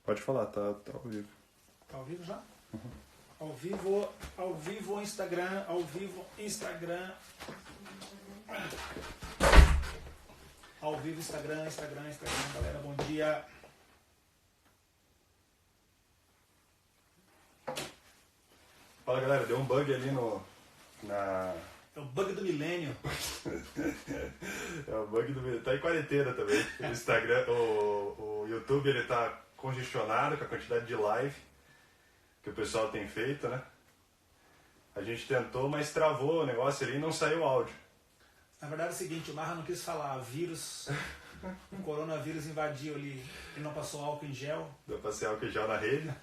Pode falar, tá ao vivo. Tá ao vivo já? Ao vivo Instagram, ao vivo Instagram. Ao vivo Instagram, galera, bom dia. Fala galera, deu um bug ali É o bug do milênio. É o bug do milênio. Tá em quarentena também. O Instagram, o YouTube, ele tá congestionado com a quantidade de live que o pessoal tem feito, né? A gente tentou, mas travou o negócio ali e não saiu o áudio. Na verdade é o seguinte, o Marra não quis falar, o coronavírus invadiu ali e não passou álcool em gel. Eu passei álcool em gel na rede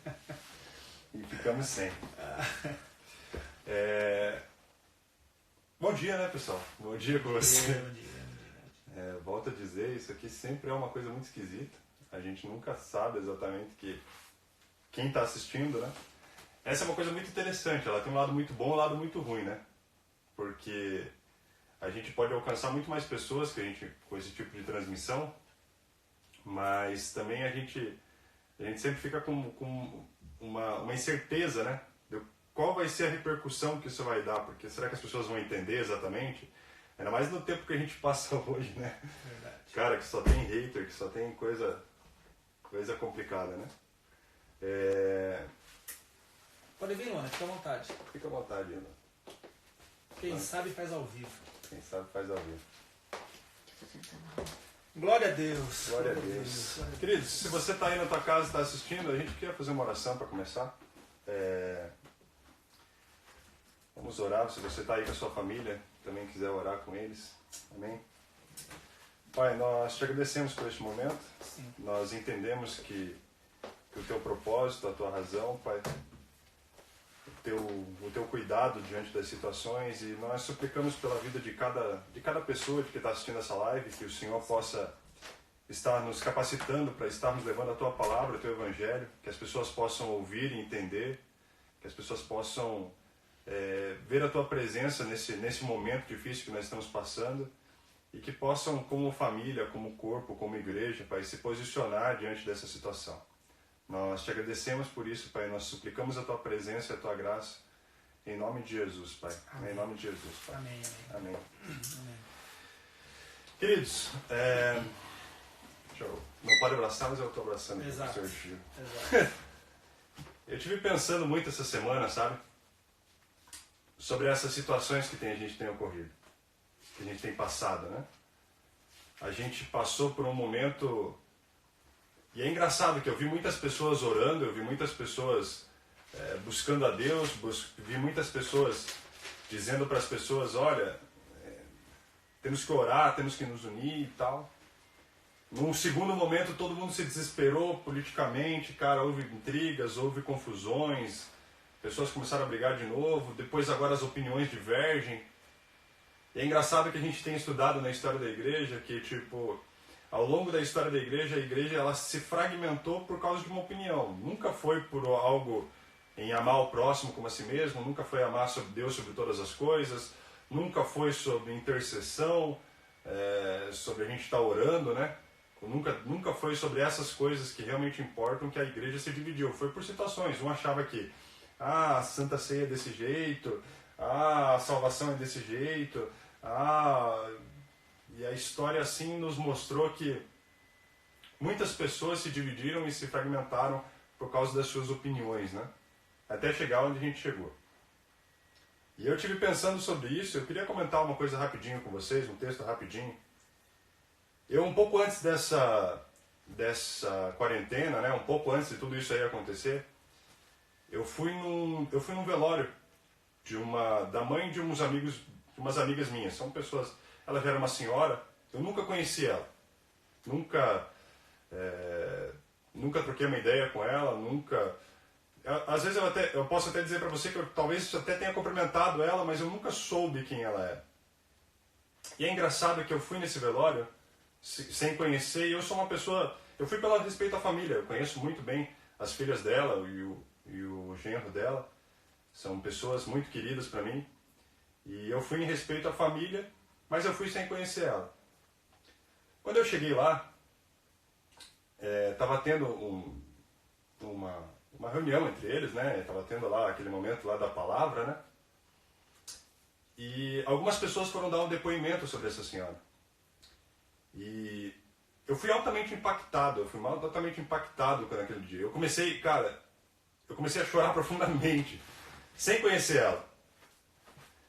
e ficamos sem. Bom dia, né, pessoal? Bom dia com você. Bom dia. Volto a dizer, isso aqui sempre é uma coisa muito esquisita. A gente nunca sabe exatamente quem está assistindo, né? Essa é uma coisa muito interessante, ela tem um lado muito bom e um lado muito ruim, né? Porque a gente pode alcançar muito mais pessoas com esse tipo de transmissão, mas também a gente sempre fica com uma incerteza, né? De qual vai ser a repercussão que isso vai dar, porque será que as pessoas vão entender exatamente? Ainda mais no tempo que a gente passa hoje, né? Verdade. Cara, que só tem hater, que só tem coisa complicada, né? Pode vir, Luana, fica à vontade. Fica à vontade, Ana. Quem sabe faz ao vivo. Quem sabe faz ao vivo. Glória a Deus. Glória a Deus. Queridos, se você está aí na tua casa e está assistindo, a gente quer fazer uma oração para começar. Vamos orar. Se você está aí com a sua família, também quiser orar com eles. Amém? Pai, nós te agradecemos por este momento. Sim. Nós entendemos que o teu propósito, a tua razão, Pai, o teu cuidado diante das situações, e nós suplicamos pela vida de cada pessoa que está assistindo essa live, que o Senhor possa estar nos capacitando para estarmos levando a tua palavra, o teu evangelho, que as pessoas possam ouvir e entender, que as pessoas possam ver a tua presença nesse momento difícil que nós estamos passando, e que possam, como família, como corpo, como igreja, Pai, se posicionar diante dessa situação. Nós te agradecemos por isso, Pai. Nós suplicamos a tua presença e a tua graça. Em nome de Jesus, Pai. Amém. Em nome de Jesus, Pai. Amém. Amém. Amém. Queridos, não pode abraçar, mas eu estou abraçando aqui o Sr. Gil. Exato. Eu estive pensando muito essa semana, sabe? Sobre essas situações que a gente tem ocorrido. Que a gente tem passado, né? A gente passou por um momento... E é engraçado que eu vi muitas pessoas orando, eu vi muitas pessoas buscando a Deus, vi muitas pessoas dizendo para as pessoas, olha, temos que orar, temos que nos unir e tal. Num segundo momento todo mundo se desesperou politicamente, cara, houve intrigas, houve confusões, pessoas começaram a brigar de novo, depois agora as opiniões divergem. E é engraçado que a gente tem estudado na história da igreja que, tipo... Ao longo da história da igreja, a igreja ela se fragmentou por causa de uma opinião. Nunca foi por algo em amar o próximo como a si mesmo, nunca foi amar sobre Deus sobre todas as coisas, nunca foi sobre intercessão, sobre a gente estar orando, né? Nunca foi sobre essas coisas que realmente importam que a igreja se dividiu. Foi por situações. Um achava que a Santa Ceia é desse jeito, a salvação é desse jeito, E a história assim nos mostrou que muitas pessoas se dividiram e se fragmentaram por causa das suas opiniões, né? Até chegar onde a gente chegou. E eu estive pensando sobre isso, eu queria comentar uma coisa rapidinho com vocês, um texto rapidinho. Eu, um pouco antes dessa quarentena, né, um pouco antes de tudo isso aí acontecer, eu fui num velório da mãe de umas amigas minhas. São pessoas... Ela já era uma senhora, eu nunca conheci ela, nunca troquei uma ideia com ela, às vezes eu posso até dizer para você que eu talvez até tenha cumprimentado ela, mas eu nunca soube quem ela era. E é engraçado que eu fui nesse velório sem conhecer, e eu sou uma pessoa, eu fui pelo respeito à família, eu conheço muito bem as filhas dela e o genro dela, são pessoas muito queridas para mim, e eu fui em respeito à família, mas eu fui sem conhecer ela. Quando eu cheguei lá, estava tendo uma reunião entre eles, né? Estava tendo lá aquele momento lá da palavra, né? E algumas pessoas foram dar um depoimento sobre essa senhora. E eu fui altamente impactado naquele dia. Eu comecei a chorar profundamente, sem conhecer ela.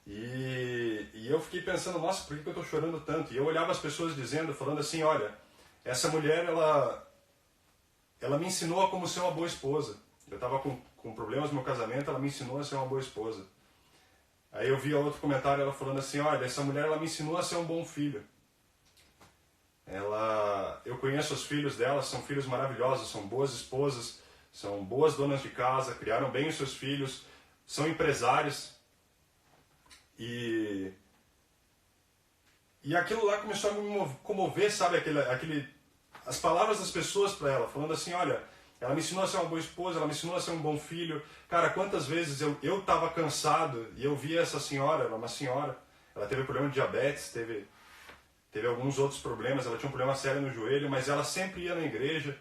E eu fiquei pensando, nossa, por que eu estou chorando tanto? E eu olhava as pessoas falando assim, olha, essa mulher, ela me ensinou a como ser uma boa esposa. Eu estava com problemas no meu casamento, ela me ensinou a ser uma boa esposa. Aí eu vi outro comentário, ela falando assim, olha, essa mulher, ela me ensinou a ser um bom filho. Eu conheço os filhos dela, são filhos maravilhosos, são boas esposas, são boas donas de casa, criaram bem os seus filhos, são empresários. E aquilo lá começou a me comover, sabe? As palavras das pessoas para ela, falando assim, olha, ela me ensinou a ser uma boa esposa, ela me ensinou a ser um bom filho. Cara, quantas vezes eu estava cansado e eu via essa senhora, ela é uma senhora, ela teve problema de diabetes, teve alguns outros problemas, ela tinha um problema sério no joelho, mas ela sempre ia na igreja,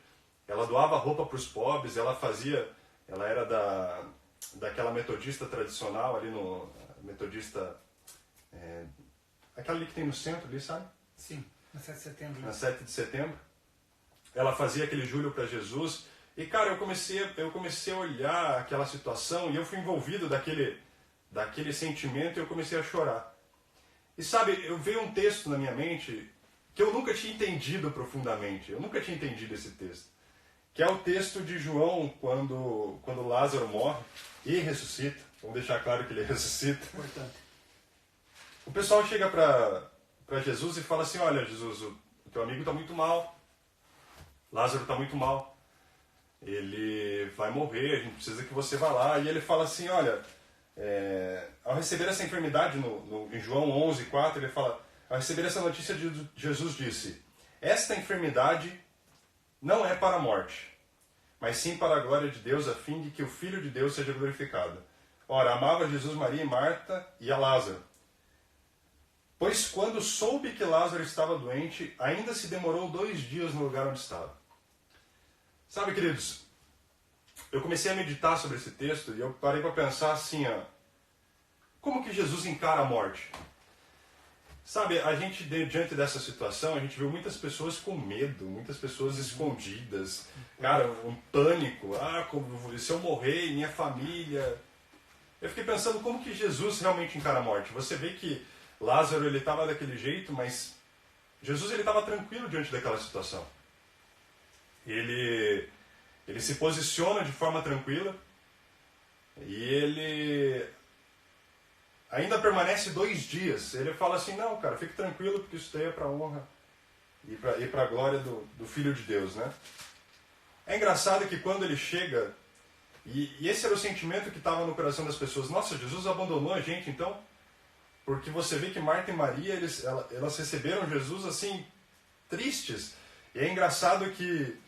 ela doava roupa para os pobres, ela era daquela metodista tradicional ali metodista, aquela ali que tem no centro ali, sabe? Sim, na 7 de setembro. Na 7 de setembro. Ela fazia aquele júlio para Jesus. E, cara, eu comecei a olhar aquela situação e eu fui envolvido daquele sentimento e eu comecei a chorar. E sabe, veio um texto na minha mente que eu nunca tinha entendido profundamente. Eu nunca tinha entendido esse texto. Que é o texto de João, quando Lázaro morre e ressuscita. Vamos deixar claro que ele ressuscita. Importante. O pessoal chega para Jesus e fala assim, olha, Jesus, o teu amigo está muito mal. Lázaro está muito mal. Ele vai morrer, a gente precisa que você vá lá. E ele fala assim, olha, ao receber essa enfermidade, em João 11:4, ele fala, ao receber essa notícia, Jesus disse, esta enfermidade não é para a morte, mas sim para a glória de Deus, a fim de que o Filho de Deus seja glorificado. Ora, amava Jesus Maria e Marta e a Lázaro. Pois quando soube que Lázaro estava doente, ainda se demorou 2 dias no lugar onde estava. Sabe, queridos, eu comecei a meditar sobre esse texto e eu parei para pensar assim, como que Jesus encara a morte? Sabe, a gente, diante dessa situação, a gente viu muitas pessoas com medo, muitas pessoas escondidas, cara, um pânico, se eu morrer, minha família... Eu fiquei pensando como que Jesus realmente encara a morte. Você vê que Lázaro, ele estava daquele jeito, mas Jesus, ele estava tranquilo diante daquela situação. Ele se posiciona de forma tranquila e ele ainda permanece 2 dias. Ele fala assim, não, cara, fique tranquilo, porque isso daí é para a honra e para a glória do Filho de Deus, né? É engraçado que quando ele chega, e esse era o sentimento que estava no coração das pessoas, nossa, Jesus abandonou a gente então? Porque você vê que Marta e Maria, elas receberam Jesus assim, tristes. E é engraçado que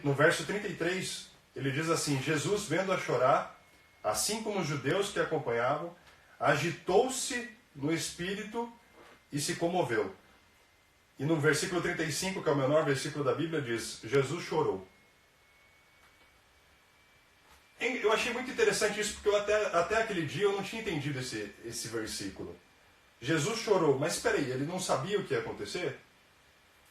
no verso 33, ele diz assim, Jesus, vendo-a chorar, assim como os judeus que a acompanhavam, agitou-se no espírito e se comoveu. E no versículo 35, que é o menor versículo da Bíblia, diz, Jesus chorou. Eu achei muito interessante isso, porque até aquele dia eu não tinha entendido esse versículo. Jesus chorou, mas espera aí, ele não sabia o que ia acontecer?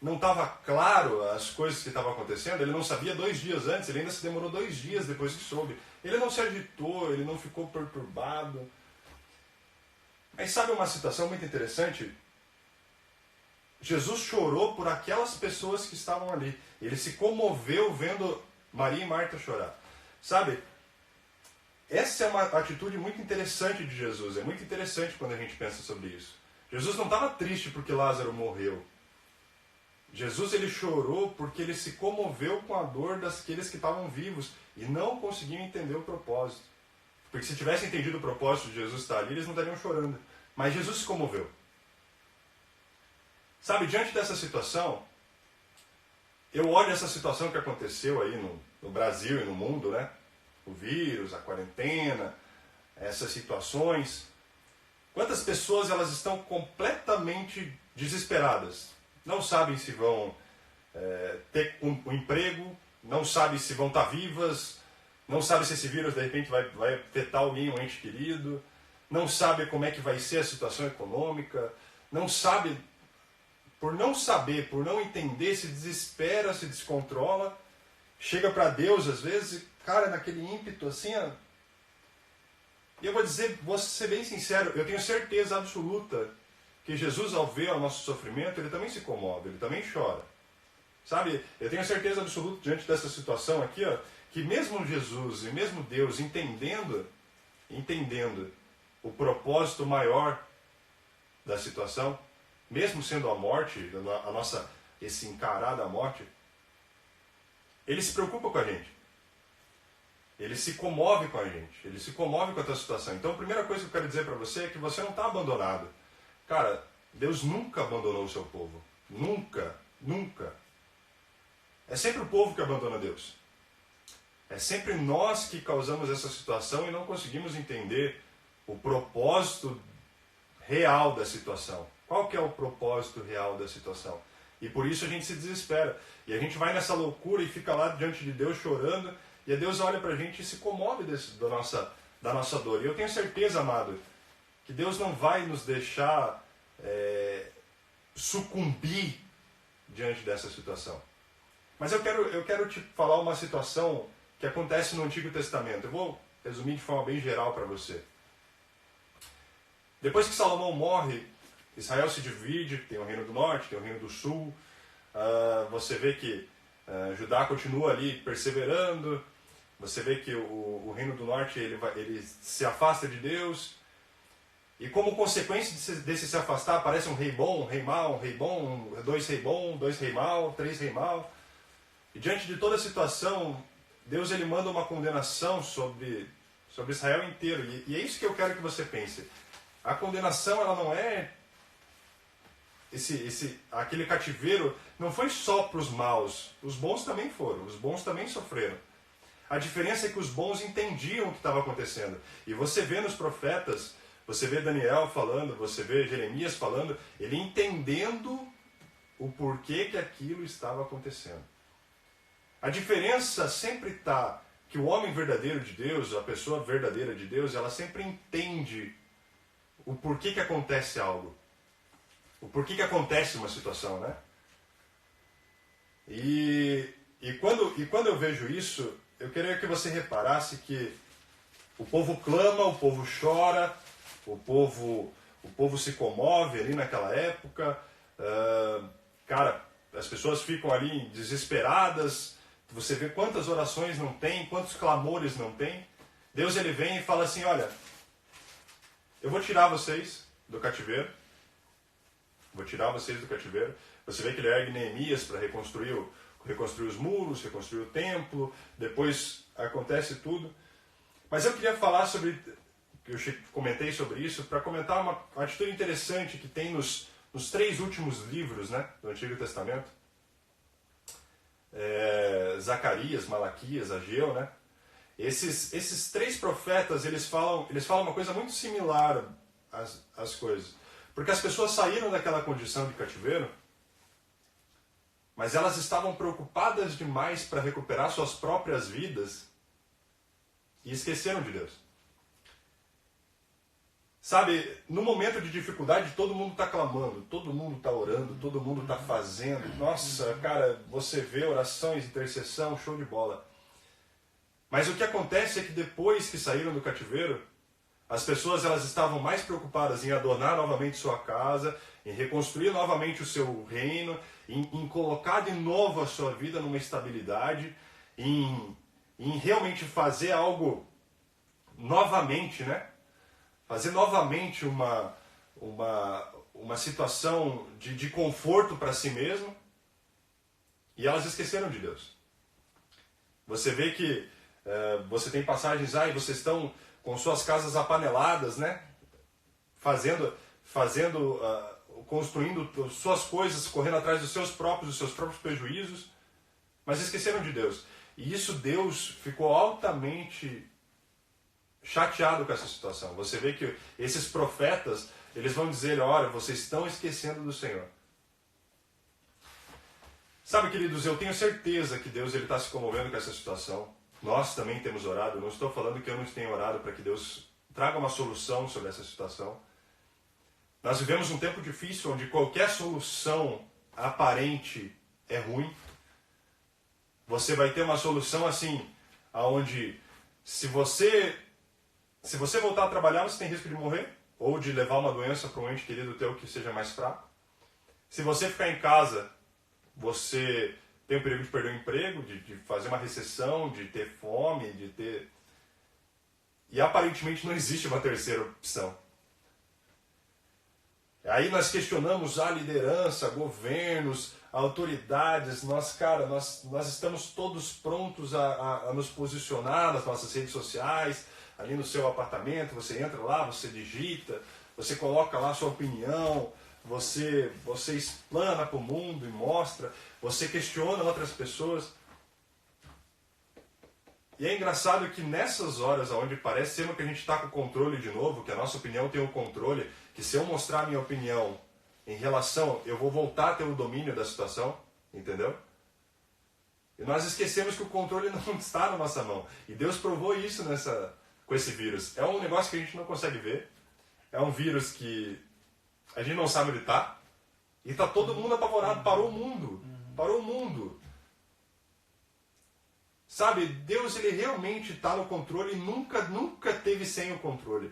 Não estava claro as coisas que estavam acontecendo? Ele não sabia 2 dias antes, ele ainda se demorou 2 dias depois que soube. Ele não se agitou, ele não ficou perturbado. Mas sabe uma situação muito interessante? Jesus chorou por aquelas pessoas que estavam ali. Ele se comoveu vendo Maria e Marta chorar. Sabe? Essa é uma atitude muito interessante de Jesus. É muito interessante quando a gente pensa sobre isso. Jesus não estava triste porque Lázaro morreu. Jesus, ele chorou porque ele se comoveu com a dor daqueles que estavam vivos e não conseguiam entender o propósito. Porque se tivessem entendido o propósito de Jesus estar ali, eles não estariam chorando. Mas Jesus se comoveu. Sabe, diante dessa situação, eu olho essa situação que aconteceu aí no Brasil e no mundo, né? O vírus, a quarentena, essas situações. Quantas pessoas elas estão completamente desesperadas? Não sabem se vão ter um emprego, não sabe se vão estar vivas, não sabe se esse vírus de repente vai afetar alguém, um ente querido, não sabe como é que vai ser a situação econômica, não sabe, por não saber, por não entender, se desespera, se descontrola, chega para Deus às vezes, cara, naquele ímpeto assim, ó. E eu vou ser bem sincero, eu tenho certeza absoluta que Jesus, ao ver o nosso sofrimento, ele também se comove, ele também chora. Sabe, eu tenho certeza absoluta diante dessa situação aqui, ó, que mesmo Jesus e mesmo Deus entendendo o propósito maior da situação, mesmo sendo a morte, esse encarar da morte, ele se preocupa com a gente. Ele se comove com a gente. Ele se comove com a tua situação. Então a primeira coisa que eu quero dizer para você é que você não está abandonado. Cara, Deus nunca abandonou o seu povo. Nunca, nunca. É sempre o povo que abandona Deus. É sempre nós que causamos essa situação e não conseguimos entender o propósito real da situação. Qual que é o propósito real da situação? E por isso a gente se desespera. E a gente vai nessa loucura e fica lá diante de Deus chorando. E Deus olha pra gente e se comove da nossa dor. E eu tenho certeza, amado, que Deus não vai nos deixar sucumbir diante dessa situação. Mas eu quero te falar uma situação que acontece no Antigo Testamento. Eu vou resumir de forma bem geral para você. Depois que Salomão morre, Israel se divide, tem o Reino do Norte, tem o Reino do Sul. Você vê que Judá continua ali perseverando. Você vê que o Reino do Norte ele se afasta de Deus. E como consequência desse se afastar, aparece um rei bom, um rei mau, um rei bom, dois rei bom, dois rei mau, três rei mau. E diante de toda a situação, Deus ele manda uma condenação sobre Israel inteiro. E é isso que eu quero que você pense. A condenação ela não é aquele cativeiro, não foi só para os maus. Os bons também foram, os bons também sofreram. A diferença é que os bons entendiam o que estava acontecendo. E você vê nos profetas, você vê Daniel falando, você vê Jeremias falando, ele entendendo o porquê que aquilo estava acontecendo. A diferença sempre está que o homem verdadeiro de Deus, a pessoa verdadeira de Deus, ela sempre entende o porquê que acontece algo. O porquê que acontece uma situação, né? E quando eu vejo isso, eu queria que você reparasse que o povo clama, o povo chora, o povo se comove ali naquela época. Cara, as pessoas ficam ali desesperadas. Você vê quantas orações não tem, quantos clamores não tem. Deus ele vem e fala assim, olha, eu vou tirar vocês do cativeiro. Vou tirar vocês do cativeiro. Você vê que ele ergue Neemias para reconstruir os muros, reconstruir o templo. Depois acontece tudo. Mas eu queria falar eu comentei sobre isso, para comentar uma atitude interessante que tem nos 3 últimos livros, né, do Antigo Testamento. Zacarias, Malaquias, Ageu, né? Esses 3 profetas, eles falam uma coisa muito similar às coisas. Porque as pessoas saíram daquela condição de cativeiro, mas elas estavam preocupadas demais para recuperar suas próprias vidas e esqueceram de Deus. Sabe, no momento de dificuldade, todo mundo está clamando, todo mundo está orando, todo mundo está fazendo. Nossa, cara, você vê orações, intercessão, show de bola. Mas o que acontece é que depois que saíram do cativeiro, as pessoas elas estavam mais preocupadas em adornar novamente sua casa, em reconstruir novamente o seu reino, em colocar de novo a sua vida numa estabilidade, em realmente fazer algo novamente, né? Fazer novamente uma situação de conforto para si mesmo. E elas esqueceram de Deus. Você vê que você tem passagens aí, vocês estão com suas casas apaneladas, né? Construindo suas coisas, correndo atrás dos seus próprios prejuízos, mas esqueceram de Deus. E isso Deus ficou altamente chateado com essa situação. Você vê que esses profetas, eles vão dizer, olha, vocês estão esquecendo do Senhor. Sabe, queridos, eu tenho certeza que Deus está se comovendo com essa situação. Nós também temos orado. Eu não estou falando que eu não tenho orado para que Deus traga uma solução sobre essa situação. Nós vivemos um tempo difícil onde qualquer solução aparente é ruim. Você vai ter uma solução assim, onde se você voltar a trabalhar, você tem risco de morrer ou de levar uma doença para um ente querido teu que seja mais fraco. Se você ficar em casa, você tem o perigo de perder o emprego, de fazer uma recessão, de ter fome, de ter... E aparentemente não existe uma terceira opção. Aí nós questionamos a liderança, governos, autoridades. Nós estamos todos prontos a nos posicionar nas nossas redes sociais, ali no seu apartamento. Você entra lá, você digita, você coloca lá a sua opinião, você explana para o mundo e mostra, você questiona outras pessoas. E é engraçado que nessas horas onde parece sempre que a gente está com o controle de novo, que a nossa opinião tem o controle, que se eu mostrar a minha opinião em relação, eu vou voltar a ter o domínio da situação, entendeu? E nós esquecemos que o controle não está na nossa mão. E Deus provou isso com esse vírus. É um negócio que a gente não consegue ver. É um vírus que a gente não sabe onde está. E está todo mundo apavorado. Parou o mundo. Parou o mundo. Sabe, Deus ele realmente está no controle e nunca teve sem o controle.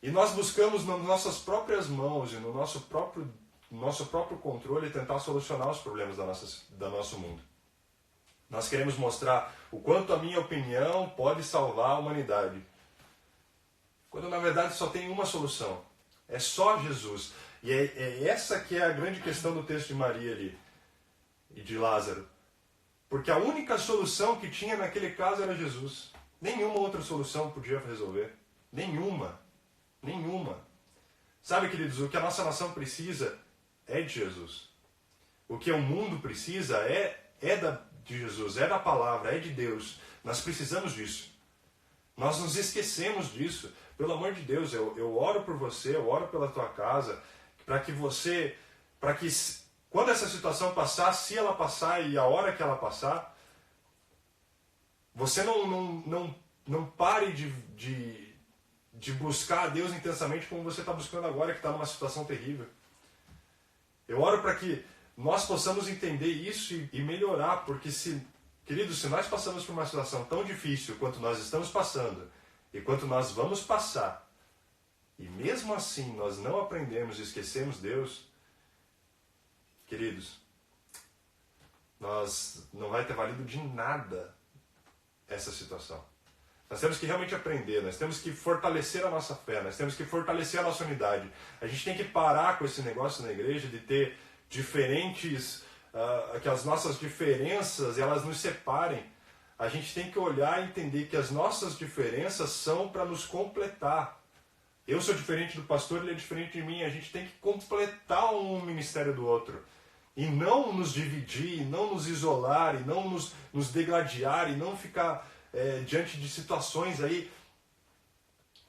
E nós buscamos nas nossas próprias mãos e no nosso próprio controle tentar solucionar os problemas do nosso mundo. Nós queremos mostrar o quanto a minha opinião pode salvar a humanidade. Quando na verdade só tem uma solução. É só Jesus. E é essa que é a grande questão do texto de Maria ali e de Lázaro. Porque a única solução que tinha naquele caso era Jesus. Nenhuma outra solução podia resolver. Nenhuma. Sabe, queridos, o que a nossa nação precisa é de Jesus. O que o mundo precisa é de Jesus, é da palavra, é de Deus. Nós precisamos disso. Nós nos esquecemos disso. Pelo amor de Deus, eu oro por você, eu oro pela tua casa, para que quando essa situação passar, se ela passar e a hora que ela passar, você não pare de buscar a Deus intensamente como você está buscando agora, que está numa situação terrível. Eu oro para que nós possamos entender isso e melhorar, porque queridos, se nós passamos por uma situação tão difícil quanto nós estamos passando, e quanto nós vamos passar, e mesmo assim nós não aprendemos e esquecemos Deus, queridos, não vai ter valido de nada essa situação. Nós temos que realmente aprender, nós temos que fortalecer a nossa fé, nós temos que fortalecer a nossa unidade. A gente tem que parar com esse negócio na igreja de ter diferentes, que as nossas diferenças elas nos separem. A gente tem que olhar e entender que as nossas diferenças são para nos completar. Eu sou diferente do pastor, ele é diferente de mim. A gente tem que completar um ministério do outro. E não nos dividir, e não nos isolar, e não nos degladiar, e não ficar diante de situações aí,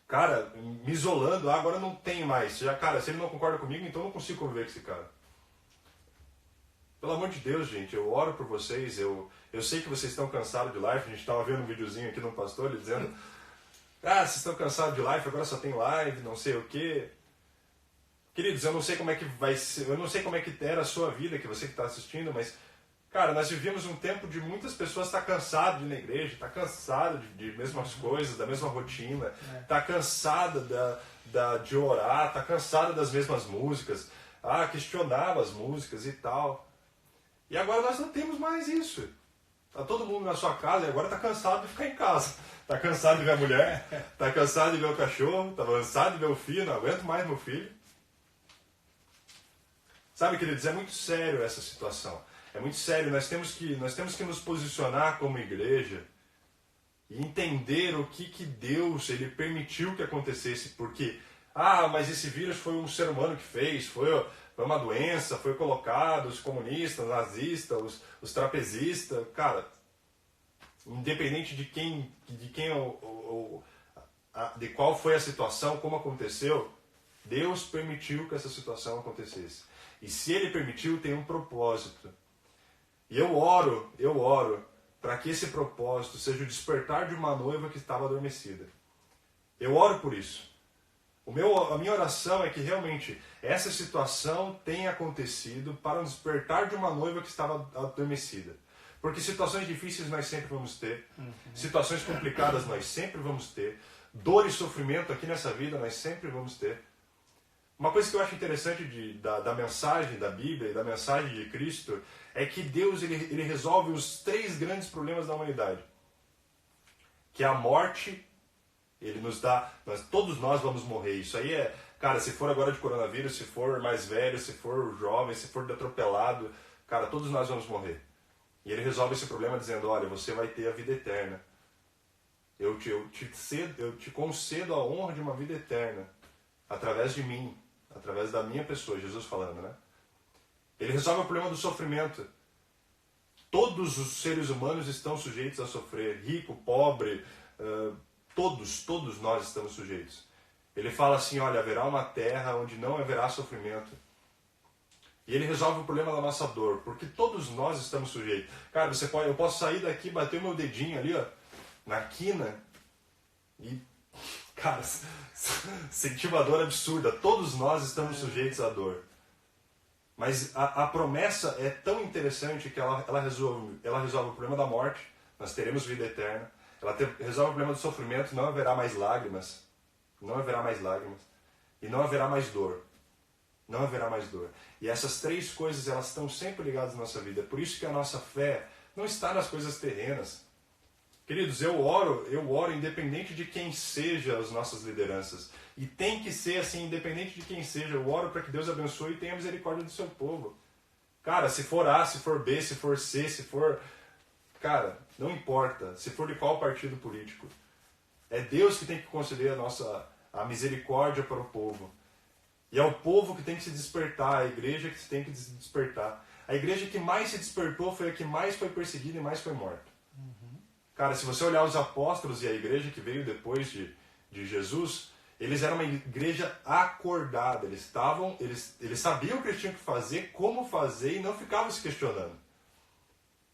cara, me isolando. Agora não tem mais. Cara, se ele não concorda comigo, então eu não consigo conviver com esse cara. Pelo amor de Deus, gente, eu oro por vocês. Eu sei que vocês estão cansados de live. A gente estava vendo um videozinho aqui do pastor, ele dizendo: vocês estão cansados de live, agora só tem live, não sei o quê. Queridos, eu não sei como é que vai ser, eu não sei como é que era a sua vida, que você que está assistindo, mas, cara, nós vivíamos um tempo de muitas pessoas estar cansado de ir na igreja, estar cansado de mesmas coisas, da mesma rotina, estar cansada de orar, estar cansada das mesmas músicas, questionava as músicas e tal. E agora nós não temos mais isso. Está todo mundo na sua casa e agora está cansado de ficar em casa. Está cansado de ver a mulher, está cansado de ver o cachorro, está cansado de ver o filho, não aguento mais meu filho. Sabe, queridos, é muito sério essa situação. É muito sério. Nós temos que nos posicionar como igreja e entender o que Deus ele permitiu que acontecesse. Porque, mas esse vírus foi um ser humano que fez, foi uma doença, foi colocado, os comunistas, os nazistas, os trapezistas. Cara, independente de qual foi a situação, como aconteceu, Deus permitiu que essa situação acontecesse. E se Ele permitiu, tem um propósito. E eu oro para que esse propósito seja o despertar de uma noiva que estava adormecida. Eu oro por isso. A minha oração é que realmente essa situação tenha acontecido para o despertar de uma noiva que estava adormecida. Porque situações difíceis nós sempre vamos ter, situações complicadas nós sempre vamos ter, dor e sofrimento aqui nessa vida nós sempre vamos ter. Uma coisa que eu acho interessante da mensagem da Bíblia e da mensagem de Cristo é que Deus ele resolve os 3 grandes problemas da humanidade. Que é a morte, ele nos dá, todos nós vamos morrer. Isso aí é, cara, se for agora de coronavírus, se for mais velho, se for jovem, se for atropelado, cara, todos nós vamos morrer. E ele resolve esse problema dizendo, olha, você vai ter a vida eterna. Eu te concedo a honra de uma vida eterna, através de mim, através da minha pessoa, Jesus falando, né? Ele resolve o problema do sofrimento. Todos os seres humanos estão sujeitos a sofrer, rico, pobre, todos nós estamos sujeitos. Ele fala assim, olha, haverá uma terra onde não haverá sofrimento. E ele resolve o problema da nossa dor, porque todos nós estamos sujeitos. Cara, eu posso sair daqui, bater o meu dedinho ali, ó, na quina, e, cara, sentir uma dor absurda. Todos nós estamos sujeitos à dor. Mas a promessa é tão interessante que ela resolve o problema da morte, nós teremos vida eterna. Resolve o problema do sofrimento, não haverá mais lágrimas. Não haverá mais lágrimas. E não haverá mais dor. Não haverá mais dor. E essas 3 coisas, elas estão sempre ligadas na nossa vida. É por isso que a nossa fé não está nas coisas terrenas. Queridos, eu oro independente de quem seja as nossas lideranças. E tem que ser assim, independente de quem seja. Eu oro para que Deus abençoe e tenha misericórdia do seu povo. Cara, se for A, se for B, se for C, se for... Cara, não importa. Se for de qual partido político. É Deus que tem que conceder a misericórdia para o povo. E é o povo que tem que se despertar, a igreja que tem que se despertar. A igreja que mais se despertou foi a que mais foi perseguida e mais foi morta. Cara, se você olhar os apóstolos e a igreja que veio depois de Jesus, eles eram uma igreja acordada. Eles sabiam o que eles tinham que fazer, como fazer, e não ficavam se questionando.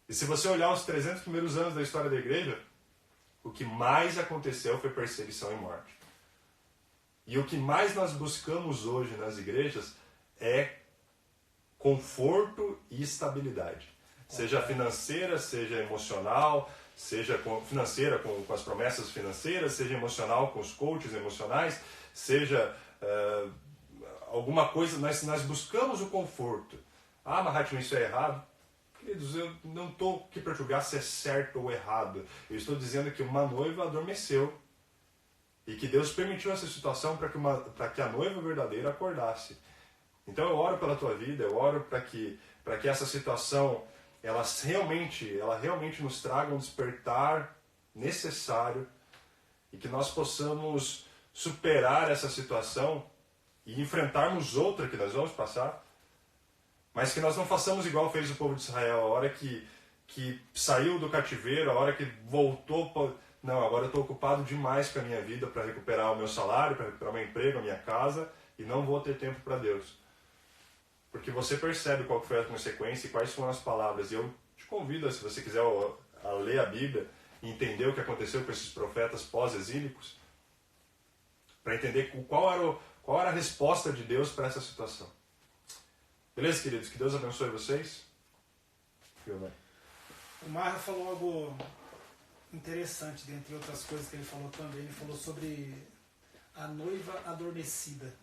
E se você olhar os 300 primeiros anos da história da igreja, o que mais aconteceu foi perseguição e morte. E o que mais nós buscamos hoje nas igrejas é conforto e estabilidade. Seja financeira, seja emocional, seja financeira com as promessas financeiras, seja emocional com os coaches emocionais, seja alguma coisa, nós buscamos o conforto. Ah, Mahatma, isso é errado? Queridos, eu não estou aqui para julgar se é certo ou errado. Eu estou dizendo que uma noiva adormeceu. E que Deus permitiu essa situação para que a noiva verdadeira acordasse. Então eu oro pela tua vida, eu oro para que essa situação ela realmente nos traga um despertar necessário e que nós possamos superar essa situação e enfrentarmos outra que nós vamos passar, mas que nós não façamos igual fez o povo de Israel, a hora que saiu do cativeiro, a hora que voltou... Não, agora eu estou ocupado demais com a minha vida para recuperar o meu salário, para recuperar o meu emprego, a minha casa, e não vou ter tempo para Deus. Porque você percebe qual foi a consequência e quais foram as palavras. E eu te convido, se você quiser, a ler a Bíblia e entender o que aconteceu com esses profetas pós-exílicos, para entender qual era a resposta de Deus para essa situação. Beleza, queridos? Que Deus abençoe vocês. O Marra falou algo interessante, dentre outras coisas que ele falou também. Ele falou sobre a noiva adormecida.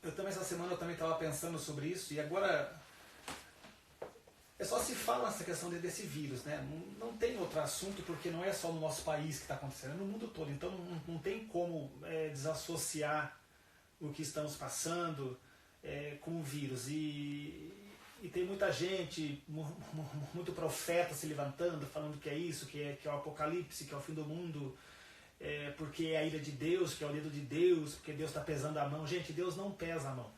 Eu também, essa semana, eu também estava pensando sobre isso, e agora só se fala nessa questão desse vírus, né? Não tem outro assunto, porque não é só no nosso país que está acontecendo, é no mundo todo. Então não tem como desassociar o que estamos passando com o vírus. E tem muita gente, muito profeta se levantando, falando que é isso, que é o apocalipse, que é o fim do mundo, porque é a ira de Deus, que é o dedo de Deus, porque Deus está pesando a mão. Gente, Deus não pesa a mão.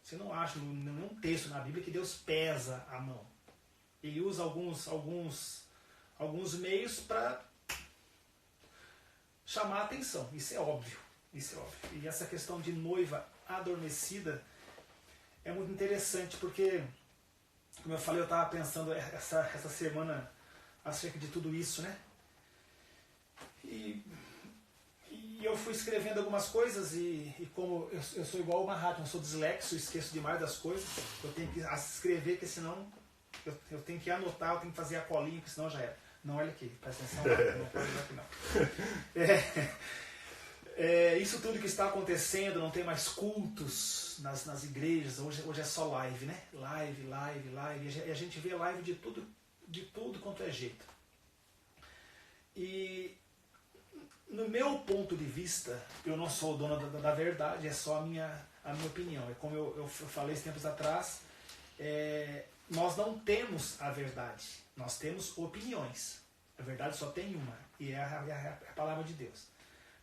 Você não acha nenhum texto na Bíblia que Deus pesa a mão. Ele usa alguns meios para chamar a atenção. Isso é óbvio. E essa questão de noiva adormecida, é muito interessante, porque, como eu falei, eu estava pensando essa semana acerca de tudo isso, né? E eu fui escrevendo algumas coisas e como eu sou igual o Mahatma, eu sou dislexo, esqueço demais das coisas, eu tenho que escrever, porque senão eu tenho que anotar, eu tenho que fazer a colinha, porque senão já era. Não, olha aqui, presta atenção, não pode olhar aqui não. Isso tudo que está acontecendo, não tem mais cultos nas igrejas, hoje é só live, né? Live, e a gente vê live de tudo quanto é jeito. E no meu ponto de vista, eu não sou o dono da verdade, é só a minha opinião. É como eu falei tempos atrás, nós não temos a verdade, nós temos opiniões. A verdade só tem uma, e é a palavra de Deus.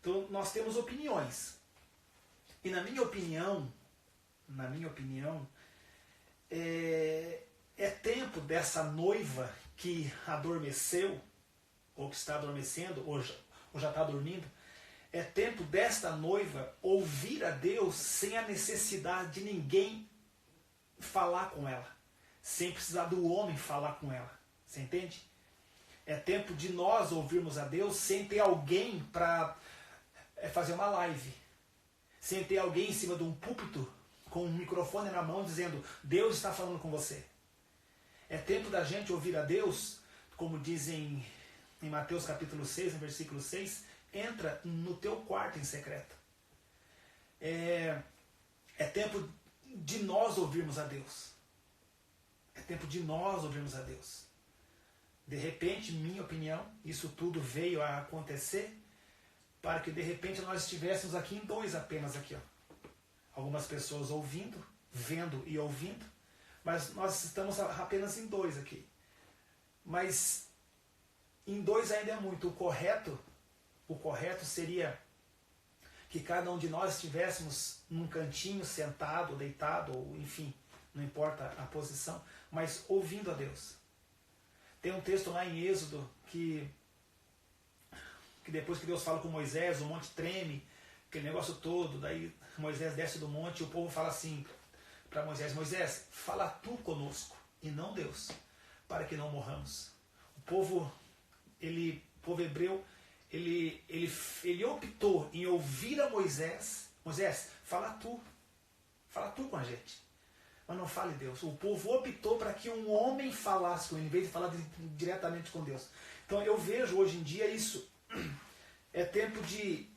Então nós temos opiniões. E na minha opinião, é tempo dessa noiva que adormeceu, ou que está adormecendo, ou já está dormindo, é tempo desta noiva ouvir a Deus sem a necessidade de ninguém falar com ela, sem precisar do homem falar com ela. Você entende? É tempo de nós ouvirmos a Deus sem ter alguém para fazer uma live, sem ter alguém em cima de um púlpito com um microfone na mão dizendo: Deus está falando com você. É tempo da gente ouvir a Deus, como dizem em Mateus capítulo 6, no versículo 6, entra no teu quarto em secreto. É tempo de nós ouvirmos a Deus. É tempo de nós ouvirmos a Deus. De repente, minha opinião, isso tudo veio a acontecer para que de repente nós estivéssemos aqui em dois apenas aqui, ó. Algumas pessoas ouvindo, vendo e ouvindo, mas nós estamos apenas em dois aqui. Mas em dois ainda é muito. O correto seria que cada um de nós estivéssemos num cantinho, sentado, deitado, ou enfim, não importa a posição, mas ouvindo a Deus. Tem um texto lá em Êxodo que depois que Deus fala com Moisés, o monte treme, aquele negócio todo, daí Moisés desce do monte e o povo fala assim para Moisés: Moisés, fala tu conosco e não Deus, para que não morramos. O povo hebreu, ele optou em ouvir a Moisés: Moisés, fala tu com a gente, mas não fale Deus. O povo optou para que um homem falasse com ele, em vez de falar diretamente com Deus. Então eu vejo hoje em dia isso. É tempo de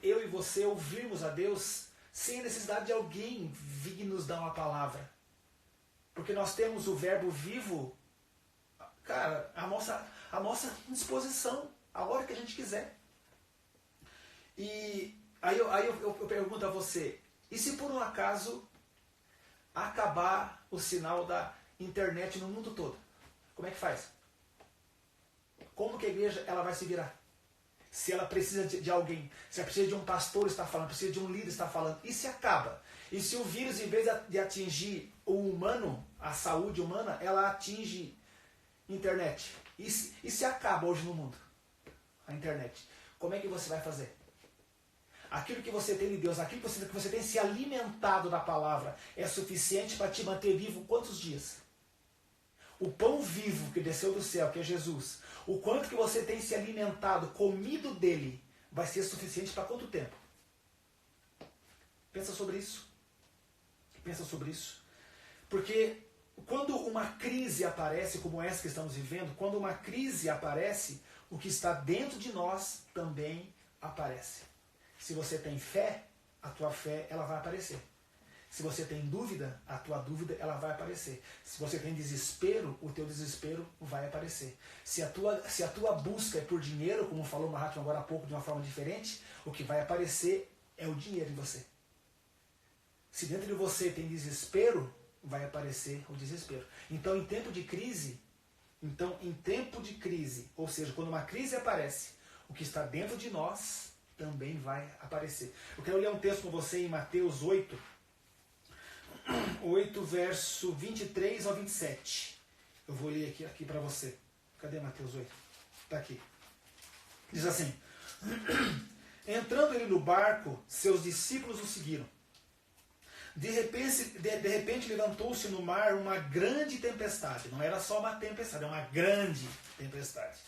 eu e você ouvirmos a Deus sem a necessidade de alguém vir nos dar uma palavra. Porque nós temos o verbo vivo, cara, à nossa disposição, a hora que a gente quiser. E aí eu pergunto a você: e se por um acaso acabar o sinal da internet no mundo todo? Como é que faz? Como que a igreja ela vai se virar? Se ela precisa de alguém, se ela precisa de um pastor estar falando, precisa de um líder estar falando, e se acaba? E se o vírus, em vez de atingir o humano, a saúde humana, ela atinge a internet? E se acaba hoje no mundo a internet? Como é que você vai fazer? Aquilo que você tem de Deus, aquilo que você tem se alimentado da palavra, é suficiente para te manter vivo quantos dias? O pão vivo que desceu do céu, que é Jesus, o quanto que você tem se alimentado, comido dele, vai ser suficiente para quanto tempo? Pensa sobre isso. Pensa sobre isso. Porque quando uma crise aparece, como essa que estamos vivendo, quando uma crise aparece, o que está dentro de nós também aparece. Se você tem fé, a tua fé ela vai aparecer. Se você tem dúvida, a tua dúvida ela vai aparecer. Se você tem desespero, o teu desespero vai aparecer. Se a tua busca é por dinheiro, como falou o Mahatma agora há pouco de uma forma diferente, o que vai aparecer é o dinheiro em você. Se dentro de você tem desespero, vai aparecer o desespero. Então, em tempo de crise, ou seja, quando uma crise aparece, o que está dentro de nós também vai aparecer. Eu quero ler um texto com você em Mateus 8, verso 23 ao 27. Eu vou ler aqui para você. Cadê Mateus 8? Está aqui. Diz assim: entrando ele no barco, seus discípulos o seguiram. De repente levantou-se no mar uma grande tempestade. Não era só uma tempestade, era uma grande tempestade.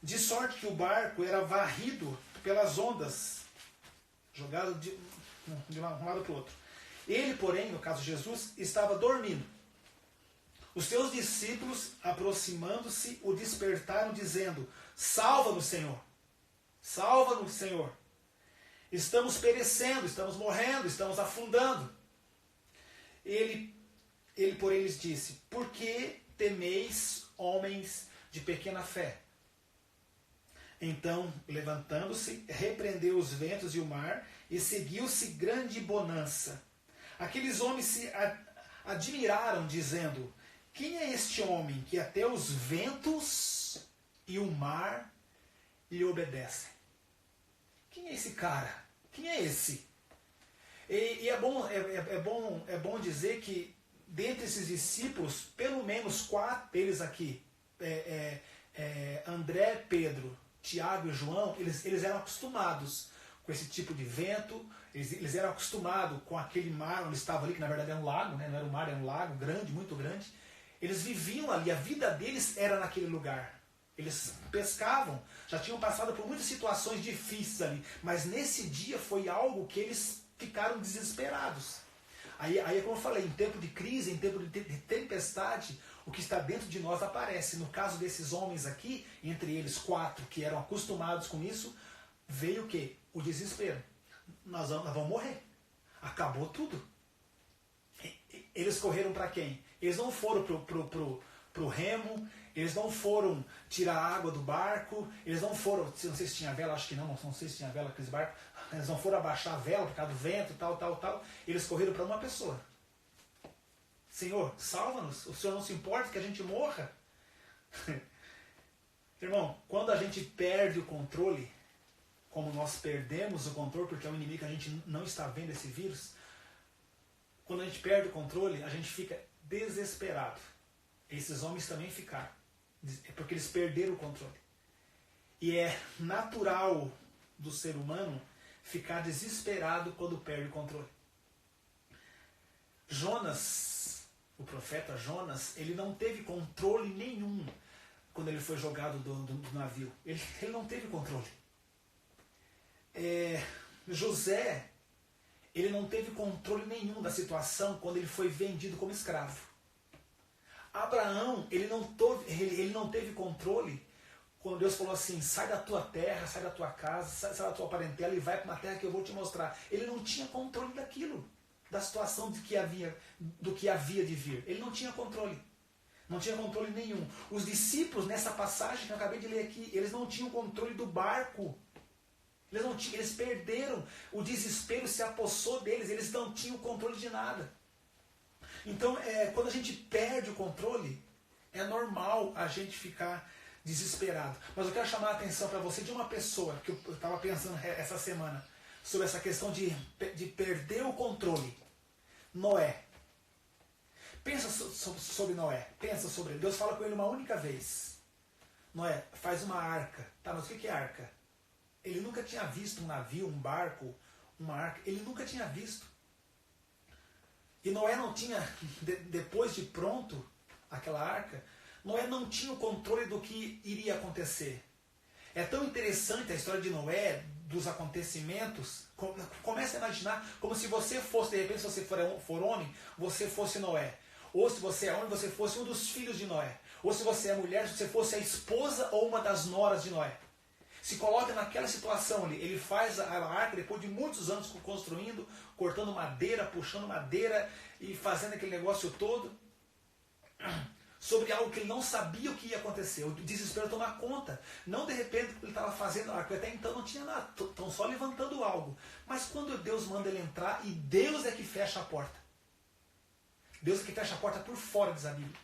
De sorte que o barco era varrido pelas ondas, jogado de um lado para o outro. Ele, porém, no caso Jesus, estava dormindo. Os seus discípulos, aproximando-se, o despertaram, dizendo: salva-nos, Senhor! Salva-nos, Senhor! Estamos perecendo, estamos morrendo, estamos afundando. Ele, porém, lhes disse: por que temeis, homens de pequena fé? Então, levantando-se, repreendeu os ventos e o mar, e seguiu-se grande bonança. Aqueles homens se admiraram, dizendo: quem é este homem que até os ventos e o mar lhe obedecem? Quem é esse cara? Quem é esse? E é bom dizer que dentre esses discípulos, pelo menos 4 deles aqui, André, Pedro, Tiago e João, eles eram acostumados com esse tipo de vento, eles eram acostumados com aquele mar onde estavam ali, que na verdade era um lago, né? Não era um mar, era um lago grande, muito grande. Eles viviam ali, a vida deles era naquele lugar. Eles pescavam, já tinham passado por muitas situações difíceis ali, mas nesse dia foi algo que eles ficaram desesperados. Aí como eu falei, em tempo de crise, em tempo de tempestade, o que está dentro de nós aparece. No caso desses homens aqui, entre eles 4 que eram acostumados com isso, veio o quê? O desespero. Nós vamos morrer. Acabou tudo. Eles correram para quem? Eles não foram pro remo, eles não foram tirar a água do barco, eles não foram, não sei se tinha vela, acho que não sei se tinha vela aqueles barcos, eles não foram abaixar a vela por causa do vento, tal. Eles correram para uma pessoa. Senhor, salva-nos, o Senhor não se importa que a gente morra. Irmão, quando a gente perde o controle, como nós perdemos o controle, porque é um inimigo que a gente não está vendo esse vírus, quando a gente perde o controle, a gente fica desesperado. Esses homens também ficaram, porque eles perderam o controle. E é natural do ser humano ficar desesperado quando perde o controle. Jonas, o profeta Jonas, ele não teve controle nenhum quando ele foi jogado do navio. Ele não teve controle. José, ele não teve controle nenhum da situação quando ele foi vendido como escravo. Abraão, ele não teve controle quando Deus falou assim: sai da tua terra, sai da tua casa, sai da tua parentela e vai para uma terra que eu vou te mostrar. Ele não tinha controle daquilo, da situação do que havia de vir. Ele não tinha controle. Não tinha controle nenhum. Os discípulos, nessa passagem que eu acabei de ler aqui, eles não tinham controle do barco. Eles perderam. O desespero se apossou deles. Eles não tinham controle de nada. Então, quando a gente perde o controle, é normal a gente ficar desesperado. Mas eu quero chamar a atenção para você de uma pessoa que eu estava pensando essa semana sobre essa questão de perder o controle. Noé. Pensa sobre Noé. Pensa sobre ele. Deus fala com ele uma única vez. Noé, faz uma arca. Tá, mas o que é arca? Ele nunca tinha visto um navio, um barco, uma arca. Ele nunca tinha visto. E Noé não tinha, depois de pronto, aquela arca, Noé não tinha o controle do que iria acontecer. É tão interessante a história de Noé, dos acontecimentos. Comece a imaginar como se você fosse, de repente, se você for homem, você fosse Noé. Ou se você é homem, você fosse um dos filhos de Noé. Ou se você é mulher, se você fosse a esposa ou uma das noras de Noé. Se coloca naquela situação ali, ele faz a arca depois de muitos anos construindo, cortando madeira, puxando madeira e fazendo aquele negócio todo, sobre algo que ele não sabia o que ia acontecer. O desespero tomar conta. Não de repente ele estava fazendo a arca, até então não tinha nada, estão só levantando algo. Mas quando Deus manda ele entrar, e Deus é que fecha a porta. Deus é que fecha a porta por fora, diz a Bíblia.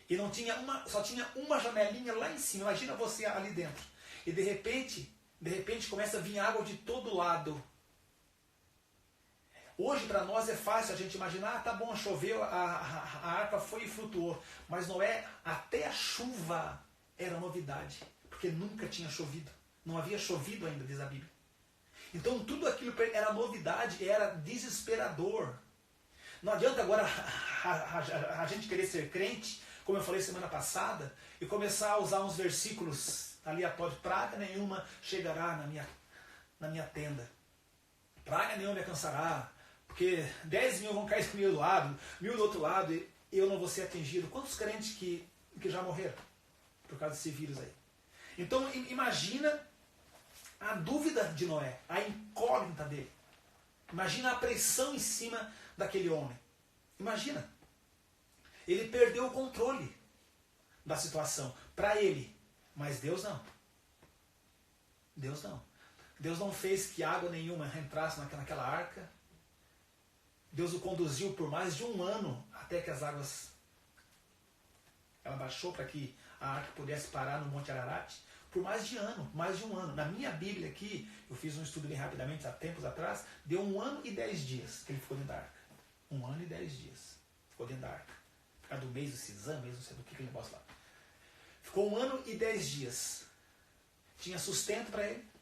E não tinha só tinha uma janelinha lá em cima. Imagina você ali dentro. E de repente começa a vir água de todo lado. Hoje para nós é fácil a gente imaginar, tá bom, choveu, a arca foi e flutuou. Mas Noé, até a chuva era novidade. Porque nunca tinha chovido. Não havia chovido ainda, diz a Bíblia. Então tudo aquilo era novidade, era desesperador. Não adianta agora a gente querer ser crente, como eu falei semana passada, e começar a usar uns versículos aleatórios. Praga nenhuma chegará na minha tenda. Praga nenhuma me alcançará. Porque 10 mil vão cair do meu lado, 1000 do outro lado, e eu não vou ser atingido. Quantos crentes que já morreram por causa desse vírus aí? Então imagina a dúvida de Noé, a incógnita dele. Imagina a pressão em cima daquele homem. Imagina. Ele perdeu o controle da situação. Para ele. Mas Deus não. Deus não. Deus não fez que água nenhuma entrasse naquela arca. Deus o conduziu por mais de 1 ano até que as águas... Ela baixou para que a arca pudesse parar no Monte Ararat. Por mais de um ano. Na minha Bíblia aqui, eu fiz um estudo bem rapidamente há tempos atrás, deu 1 ano e 10 dias que ele ficou dentro da arca. 1 ano e 10 dias. Ficou dentro da arca. Ficar do mês do Cisã, mesmo, não sei do que ele negócio lá. Ficou 1 ano e 10 dias. Tinha sustento para ele.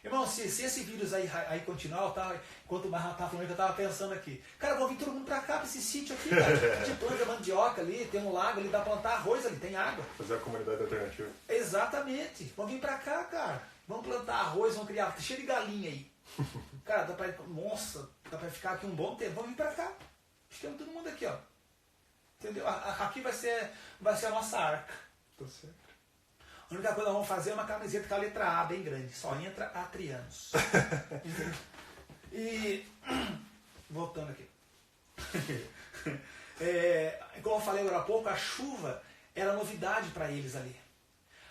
Irmão, se esse vírus aí continuar, tá, enquanto o Marra estava falando, que eu estava pensando aqui. Cara, vão vir todo mundo para cá, para esse sítio aqui, cara. A gente planta mandioca ali, tem um lago ali, dá para plantar arroz ali, tem água. Fazer a comunidade alternativa. Exatamente. Vão vir para cá, cara. Vão plantar arroz, vão criar, cheio de galinha aí. Cara, dá para... Nossa, dá para ficar aqui um bom tempo. Vão vir para cá. Estamos todo mundo aqui, ó. Entendeu? Aqui vai ser a nossa arca. Tá certo. A única coisa que nós vamos fazer é uma camiseta com a letra A bem grande. Só entra atrianos. E... Voltando aqui. Como eu falei agora há pouco, a chuva era novidade para eles ali.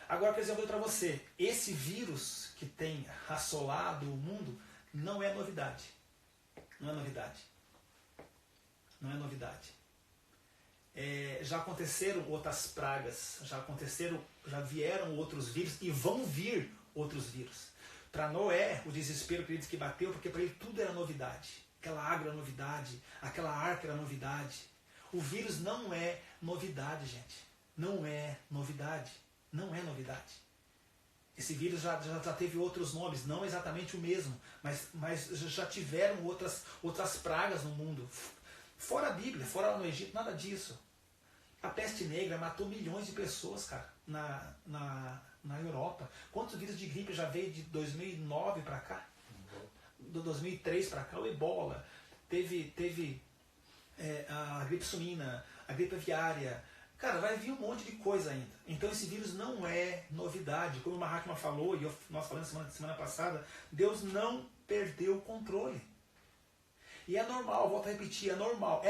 Agora, por exemplo, para você, esse vírus que tem assolado o mundo não é novidade. Não é novidade. Não é novidade. Já aconteceram outras pragas, já vieram outros vírus e vão vir outros vírus. Para Noé, o desespero que ele disse que bateu, porque para ele tudo era novidade. Aquela água era novidade, aquela arca era novidade. O vírus não é novidade, gente. Não é novidade. Não é novidade. Esse vírus já teve outros nomes, não exatamente o mesmo, mas já tiveram outras pragas no mundo. Fora a Bíblia, fora lá no Egito, nada disso. A peste negra matou milhões de pessoas, cara, na Europa. Quantos vírus de gripe já veio de 2009 para cá? De 2003 para cá, o ebola. Teve a gripe suína, a gripe aviária. Cara, vai vir um monte de coisa ainda. Então esse vírus não é novidade. Como o Mahatma falou, e nós falamos semana passada, Deus não perdeu o controle. E é normal, volto a repetir, é normal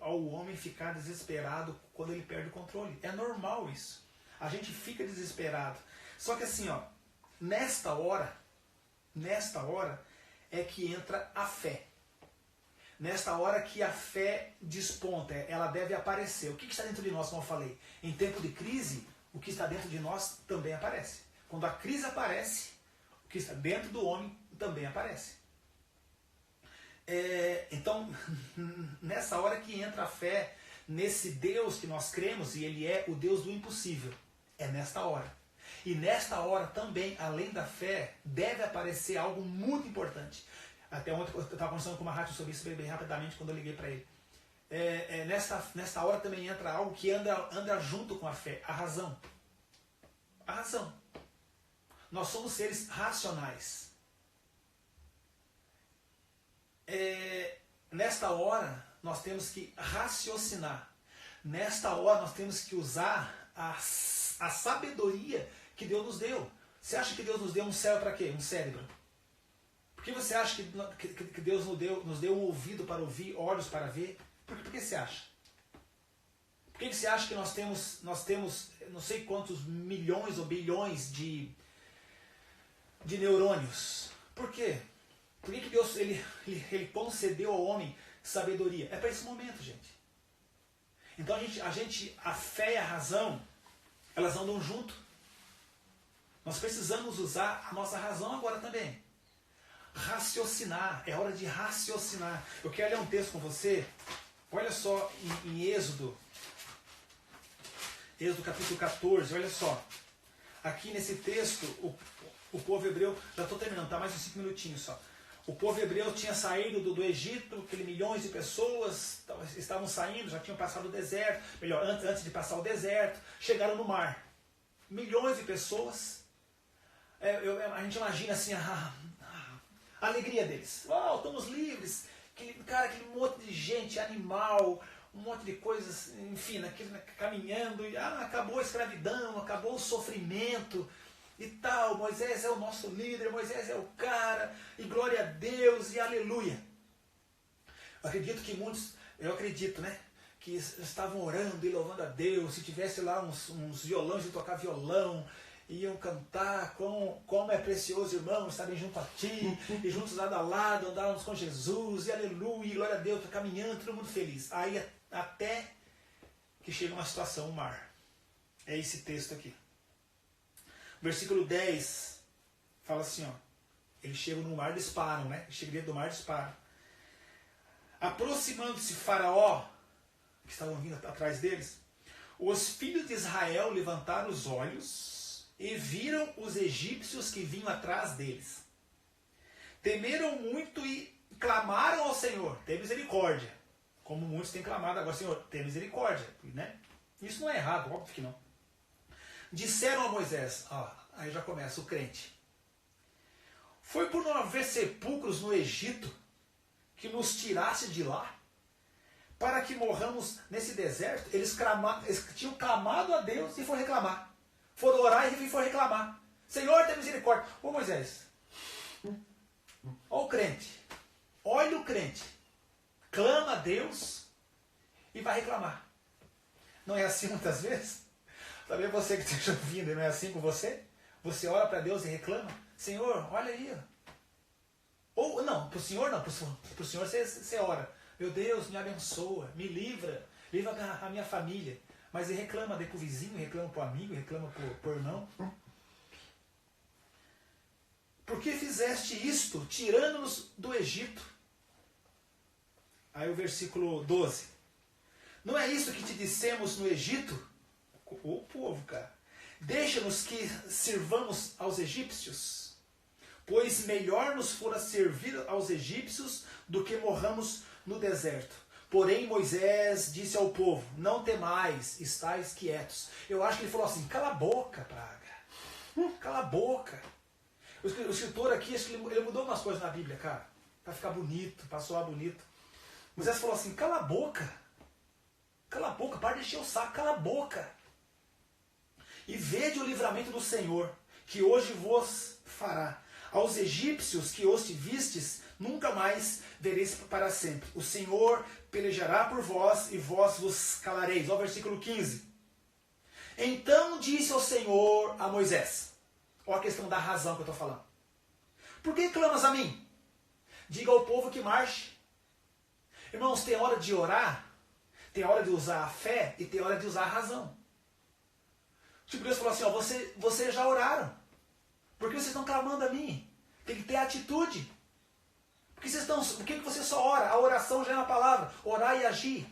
ao homem ficar desesperado quando ele perde o controle. É normal isso. A gente fica desesperado. Só que assim, ó, nesta hora é que entra a fé. Nesta hora que a fé desponta, ela deve aparecer. O que está dentro de nós, como eu falei? Em tempo de crise, o que está dentro de nós também aparece. Quando a crise aparece, o que está dentro do homem também aparece. Então, nessa hora que entra a fé, nesse Deus que nós cremos, e Ele é o Deus do impossível, é nesta hora. E nesta hora também, além da fé, deve aparecer algo muito importante. Até ontem eu estava conversando com o Mahatma sobre isso bem rapidamente quando eu liguei para ele. Nesta hora também entra algo que anda junto com a fé, a razão. A razão. Nós somos seres racionais. Nesta hora, nós temos que raciocinar. Nesta hora, nós temos que usar a sabedoria que Deus nos deu. Você acha que Deus nos deu um cérebro para quê? Um cérebro. Por que você acha que Deus nos deu um ouvido para ouvir, olhos para ver? Por que você acha? Por que você acha que nós temos não sei quantos milhões ou bilhões de neurônios? Por quê? Por que Deus ele concedeu ao homem sabedoria? É para esse momento, gente. Então a fé e a razão, elas andam junto. Nós precisamos usar a nossa razão agora também. Raciocinar, é hora de raciocinar. Eu quero ler um texto com você. Olha só em Êxodo capítulo 14, olha só. Aqui nesse texto, O povo hebreu, já estou terminando, tá? Mais uns 5 minutinhos só. O povo hebreu tinha saído do Egito, aquele milhões de pessoas estavam saindo, já tinham passado o deserto, melhor, antes de passar o deserto, chegaram no mar. Milhões de pessoas. A gente imagina assim a alegria deles. Uau, estamos livres. Aquele monte de gente, animal, um monte de coisas, enfim, caminhando. E, acabou a escravidão, acabou o sofrimento e tal. Moisés é o nosso líder, Moisés é o cara, e glória a Deus, e aleluia. Eu acredito, né? Que estavam orando e louvando a Deus. Se tivesse lá uns violões, iam tocar violão, iam cantar como é precioso, irmão, estarem junto a ti, e juntos lado a lado, andarmos com Jesus, e aleluia, e glória a Deus, caminhando, todo mundo feliz. Aí até que chega uma situação, o mar. É esse texto aqui. Versículo 10 fala assim, ó. Eles chegam no mar, eles param, né? Eles chegam dentro do mar, eles param. Aproximando-se Faraó, que estavam vindo atrás deles, os filhos de Israel levantaram os olhos e viram os egípcios que vinham atrás deles. Temeram muito e clamaram ao Senhor, tem misericórdia. Como muitos têm clamado agora, Senhor, tem misericórdia. Né? Isso não é errado, óbvio que não. Disseram a Moisés, aí já começa o crente. Foi por não haver sepulcros no Egito que nos tirasse de lá, para que morramos nesse deserto? Eles tinham clamado a Deus e foram reclamar. Foram orar e foram reclamar. Senhor, tem misericórdia. Ô Moisés, ó o crente, olha o crente, clama a Deus e vai reclamar. Não é assim muitas vezes? Talvez você que esteja ouvindo, não é assim com você? Você ora para Deus e reclama? Senhor, olha aí. Ou não, para o Senhor não, para o Senhor você ora. Meu Deus, me abençoa, me livra a minha família. Mas ele reclama para o vizinho, reclama para o amigo, reclama para o irmão. Por que fizeste isto, tirando-nos do Egito? Aí o versículo 12. Não é isso que te dissemos no Egito? O povo, cara. Deixa-nos que sirvamos aos egípcios, pois melhor nos fora servir aos egípcios do que morramos no deserto. Porém Moisés disse ao povo, não temais, estais quietos. Eu acho que ele falou assim, cala a boca, praga. Cala a boca. O escritor aqui, acho que ele mudou umas coisas na Bíblia, cara, para ficar bonito, para soar bonito. Moisés falou assim, cala a boca. Cala a boca, para de encher o saco, cala a boca. E vede o livramento do Senhor, que hoje vos fará. Aos egípcios que hoje vistes, nunca mais vereis para sempre. O Senhor pelejará por vós, e vós vos calareis. Olha o versículo 15. Então disse o Senhor a Moisés. Olha a questão da razão que eu estou falando. Por que clamas a mim? Diga ao povo que marche. Irmãos, tem hora de orar, tem hora de usar a fé e tem hora de usar a razão. Tipo, Deus falou assim, vocês já oraram. Por que vocês estão clamando a mim? Tem que ter atitude. Por que você só ora? A oração já é uma palavra. Orar e agir.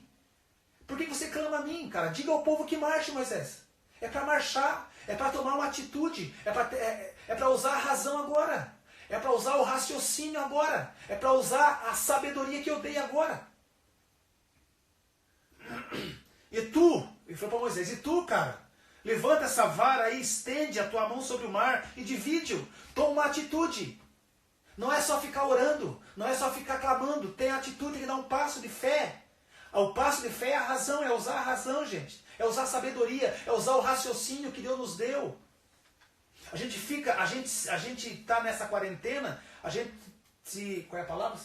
Por que você clama a mim, cara? Diga ao povo que marche, Moisés. É para marchar. É para tomar uma atitude. É para usar a razão agora. É para usar o raciocínio agora. É para usar a sabedoria que eu dei agora. E tu, ele falou para Moisés, e tu, cara? Levanta essa vara aí, estende a tua mão sobre o mar e divide-o. Toma uma atitude. Não é só ficar orando, não é só ficar clamando. Tem atitude que dá um passo de fé. O passo de fé é a razão, é usar a razão, gente. É usar a sabedoria, é usar o raciocínio que Deus nos deu. A gente está nessa quarentena, qual é a palavra?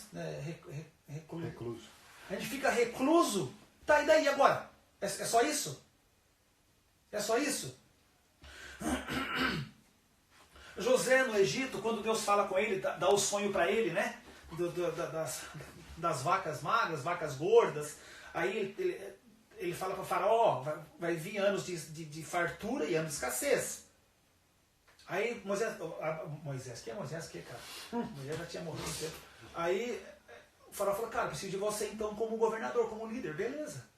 Recluso. A gente fica recluso. Tá, e daí agora? É só isso? É só isso? José no Egito, quando Deus fala com ele, dá o sonho para ele, né? Das vacas magras, vacas gordas. Aí ele fala para Faraó, vai vir anos de fartura e anos de escassez. Aí Moisés, quem é Moisés? Cara? Moisés já tinha morrido. Aí o Faraó falou, cara, preciso de você então como governador, como líder. Beleza.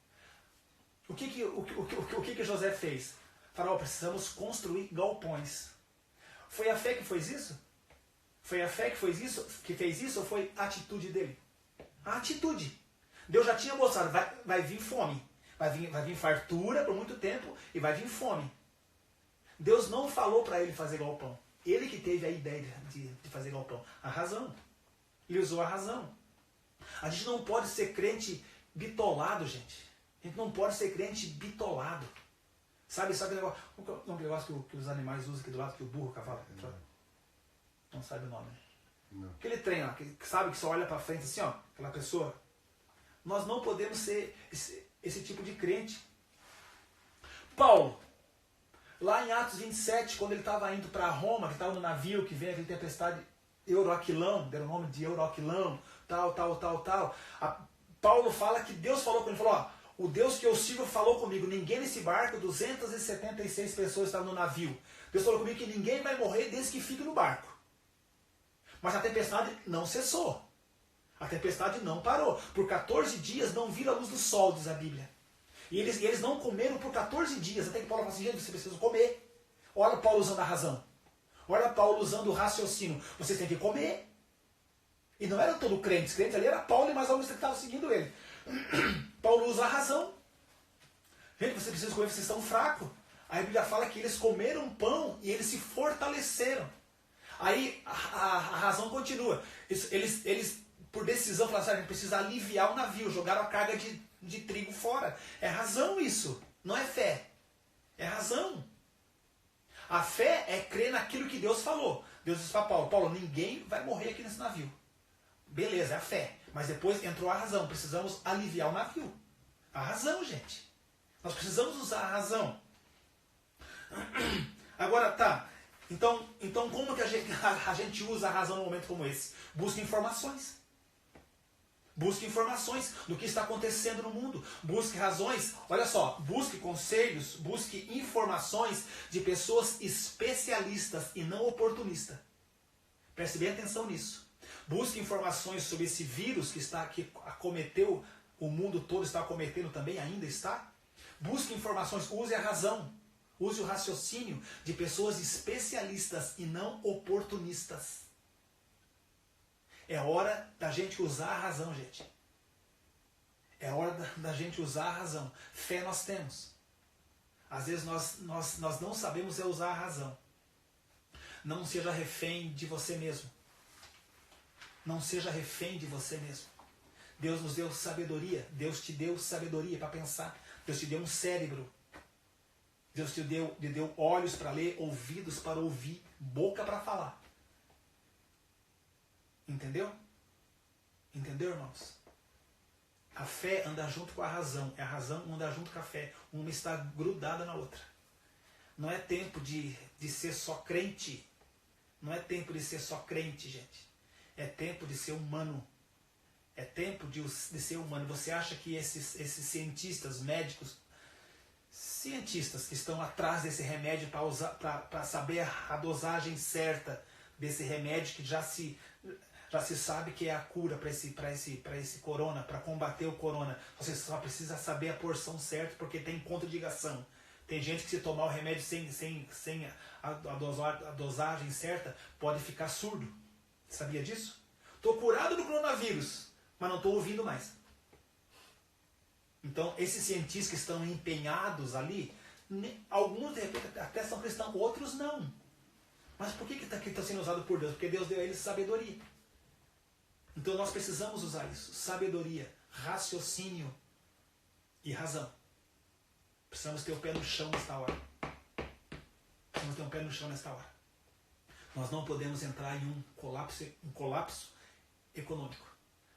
O que José fez? Faraó, precisamos construir galpões. Foi a fé que fez isso? Foi a fé que fez isso ou foi a atitude dele? A atitude. Deus já tinha mostrado, vai vir fome. Vai vir fartura por muito tempo e vai vir fome. Deus não falou para ele fazer galpão. Ele que teve a ideia de fazer galpão. A razão. Ele usou a razão. A gente não pode ser crente bitolado, gente. A gente não pode ser crente bitolado. Sabe aquele negócio que os animais usam aqui do lado, que o burro, o cavalo? Não sabe o nome. Não. Aquele trem lá, que sabe que só olha para frente assim, ó, aquela pessoa. Nós não podemos ser esse tipo de crente. Paulo, lá em Atos 27, quando ele estava indo para Roma, que estava no navio, que vem aquele tempestade Euroquilão, deram o nome de Euroquilão, tal. Paulo fala que Deus falou com ele, falou, ó, o Deus que eu sirvo falou comigo, ninguém nesse barco, 276 pessoas estavam no navio. Deus falou comigo que ninguém vai morrer desde que fique no barco. Mas a tempestade não cessou. A tempestade não parou. Por 14 dias não viram a luz do sol, diz a Bíblia. E eles não comeram por 14 dias. Até que Paulo fala assim, gente, vocês precisam comer. Olha Paulo usando a razão. Olha Paulo usando o raciocínio. Vocês têm que comer. E não eram todos crentes. Crentes ali era Paulo e mais alguns que estavam seguindo ele. Paulo usa a razão. Gente, vocês precisam comer, vocês estão fracos. A Bíblia fala que eles comeram pão e eles se fortaleceram. Aí a razão continua. Eles por decisão, falaram assim, a gente precisa aliviar o navio. Jogaram a carga de trigo fora. É razão isso. Não é fé. É razão. A fé é crer naquilo que Deus falou. Deus disse para Paulo, Paulo, ninguém vai morrer aqui nesse navio. Beleza, é a fé. Mas depois entrou a razão. Precisamos aliviar o navio. A razão, gente. Nós precisamos usar a razão. Agora, tá. Então como que a gente usa a razão num momento como esse? Busque informações. Busque informações do que está acontecendo no mundo. Busque razões. Olha só, busque conselhos, busque informações de pessoas especialistas e não oportunistas. Preste bem atenção nisso. Busque informações sobre esse vírus que acometeu o mundo todo, está acometendo também, ainda está. Busque informações, use a razão. Use o raciocínio de pessoas especialistas e não oportunistas. É hora da gente usar a razão, gente. É hora da gente usar a razão. Fé nós temos. Às vezes nós não sabemos usar a razão. Não seja refém de você mesmo. Não seja refém de você mesmo. Deus nos deu sabedoria. Deus te deu sabedoria para pensar. Deus te deu um cérebro. Deus te deu olhos para ler, ouvidos para ouvir, boca para falar. Entendeu? Entendeu, irmãos? A fé anda junto com a razão. É a razão anda junto com a fé. Uma está grudada na outra. Não é tempo de ser só crente. Não é tempo de ser só crente, gente. É tempo de ser humano. É tempo de ser humano. Você acha que esses cientistas, médicos, cientistas que estão atrás desse remédio para saber a dosagem certa desse remédio que já se sabe que é a cura para esse corona, para combater o corona. Você só precisa saber a porção certa porque tem contraindicação. Tem gente que se tomar o remédio sem a dosagem certa pode ficar surdo. Sabia disso? Estou curado do coronavírus, mas não estou ouvindo mais. Então, esses cientistas que estão empenhados ali, alguns de repente até são cristãos, outros não. Mas por que está sendo usado por Deus? Porque Deus deu a eles sabedoria. Então nós precisamos usar isso. Sabedoria, raciocínio e razão. Precisamos ter o pé no chão nesta hora. Precisamos ter um pé no chão nesta hora. Nós não podemos entrar em um colapso econômico.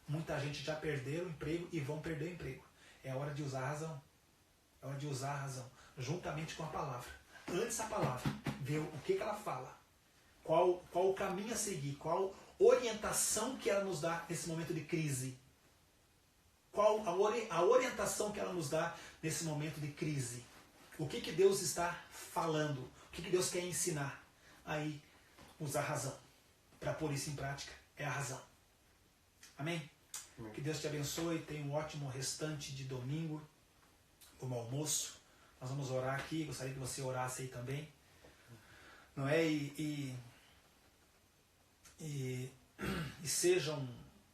Muita gente já perdeu o emprego e vão perder o emprego. É hora de usar a razão. É hora de usar a razão. Juntamente com a palavra. Antes a palavra, ver o que ela fala. Qual o caminho a seguir. Qual orientação que ela nos dá nesse momento de crise. Qual a orientação que ela nos dá nesse momento de crise. O que Deus está falando. O que Deus quer ensinar. Aí, usar a razão. Para pôr isso em prática, é a razão. Amém? Que Deus te abençoe, tenha um ótimo restante de domingo, como almoço. Nós vamos orar aqui, gostaria que você orasse aí também. não é? E sejam,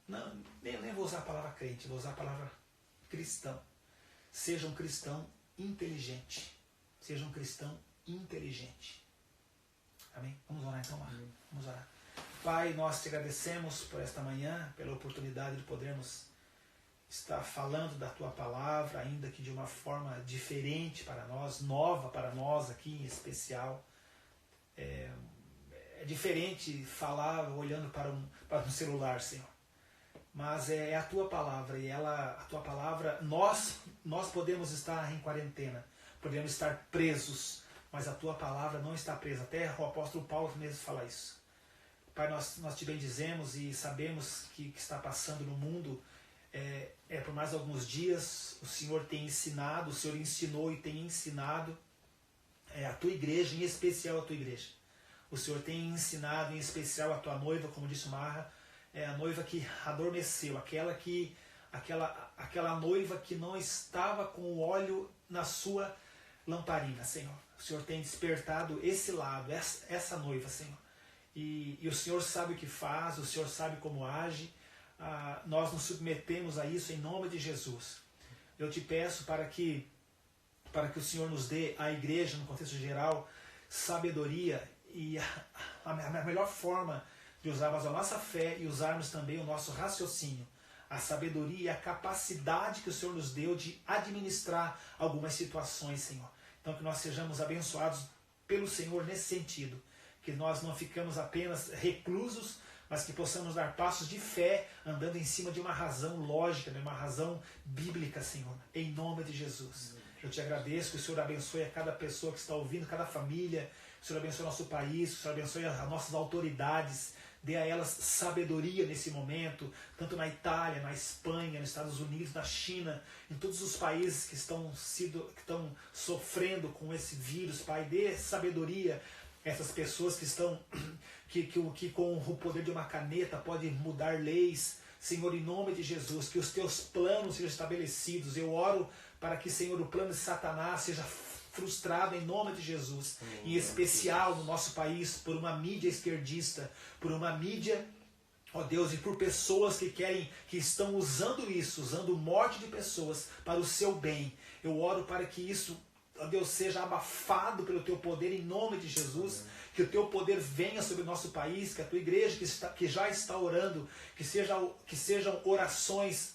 não, nem vou usar a palavra crente, vou usar a palavra cristão. Seja um cristão inteligente. Seja um cristão inteligente. Amém? Vamos orar então, Marcos. Vamos orar. Pai, nós te agradecemos por esta manhã, pela oportunidade de podermos estar falando da Tua Palavra, ainda que de uma forma diferente para nós, nova para nós aqui em especial. É diferente falar olhando para um celular, Senhor. Mas é a Tua Palavra, e a Tua Palavra, nós podemos estar em quarentena, podemos estar presos, mas a Tua Palavra não está presa. Até o apóstolo Paulo mesmo fala isso. Pai, nós te bendizemos e sabemos que o que está passando no mundo por mais alguns dias. O Senhor tem ensinado, o Senhor ensinou e tem ensinado a Tua igreja, em especial a Tua igreja. O Senhor tem ensinado em especial a Tua noiva, como disse o Marra, a noiva que adormeceu, aquela noiva que não estava com o óleo na sua lamparina, Senhor. O Senhor tem despertado esse lado, essa noiva, Senhor. E o Senhor sabe o que faz, o Senhor sabe como age. Nós nos submetemos a isso em nome de Jesus. Eu te peço para que o Senhor nos dê, a igreja, no contexto geral, sabedoria e a melhor forma de usarmos a nossa fé e usarmos também o nosso raciocínio, a sabedoria e a capacidade que o Senhor nos deu de administrar algumas situações, Senhor. Então que nós sejamos abençoados pelo Senhor nesse sentido, que nós não ficamos apenas reclusos, mas que possamos dar passos de fé, andando em cima de uma razão lógica, de uma razão bíblica, Senhor, em nome de Jesus. Eu te agradeço, que o Senhor abençoe a cada pessoa que está ouvindo, cada família, que o Senhor abençoe o nosso país, que o Senhor abençoe as nossas autoridades, dê a elas sabedoria nesse momento, tanto na Itália, na Espanha, nos Estados Unidos, na China, em todos os países que estão sofrendo com esse vírus, Pai, dê sabedoria a essas pessoas que estão, que com o poder de uma caneta podem mudar leis, Senhor, em nome de Jesus, que os teus planos sejam estabelecidos. Eu oro para que, Senhor, o plano de Satanás seja frustrado em nome de Jesus, em especial no nosso país, por uma mídia esquerdista, por uma mídia, ó Deus, e por pessoas que estão usando isso, usando morte de pessoas para o seu bem. Eu oro para que isso, ó Deus, seja abafado pelo teu poder em nome de Jesus. Amém. Que o teu poder venha sobre o nosso país, que a tua igreja que já está orando, que sejam orações,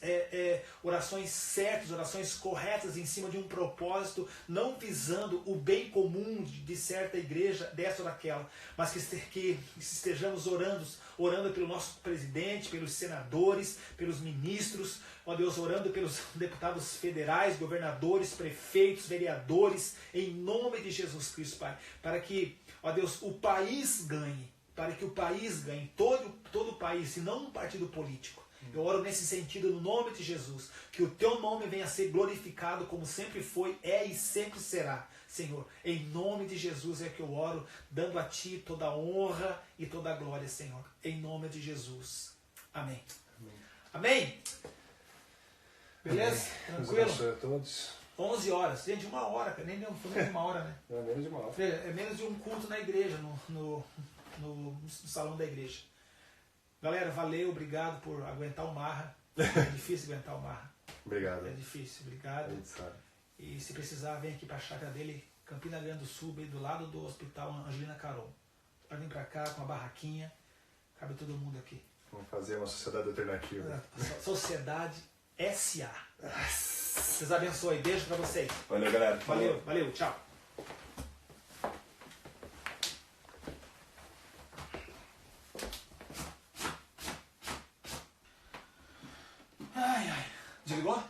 orações certas, orações corretas em cima de um propósito, não visando o bem comum de certa igreja, dessa ou daquela, mas que estejamos orando pelo nosso presidente, pelos senadores, pelos ministros, ó Deus, orando pelos deputados federais, governadores, prefeitos, vereadores, em nome de Jesus Cristo, Pai, para que, ó Deus, o país ganhe, para que o país ganhe, todo o país, e não um partido político. Eu oro nesse sentido, no nome de Jesus, que o teu nome venha a ser glorificado como sempre foi, e sempre será, Senhor. Em nome de Jesus é que eu oro, dando a Ti toda a honra e toda a glória, Senhor. Em nome de Jesus. Amém. Amém. Beleza? Amém. Tranquilo? Deus abençoe a todos. 11 horas, gente, 1 hora, nem menos de 1 hora, né? É menos de 1 hora. É menos de um culto na igreja, no salão da igreja. Galera, valeu, obrigado por aguentar o Marra. É difícil aguentar o Marra. Obrigado. É difícil, obrigado. E se precisar, vem aqui para a chácara dele, Campina Grande do Sul, bem do lado do Hospital Angelina Carol. Pode vir para cá com uma barraquinha, cabe todo mundo aqui. Vamos fazer uma sociedade alternativa. Sociedade SA. Deus abençoe. Beijo pra vocês. Valeu, galera. Valeu. Tchau. Ai. Desligou?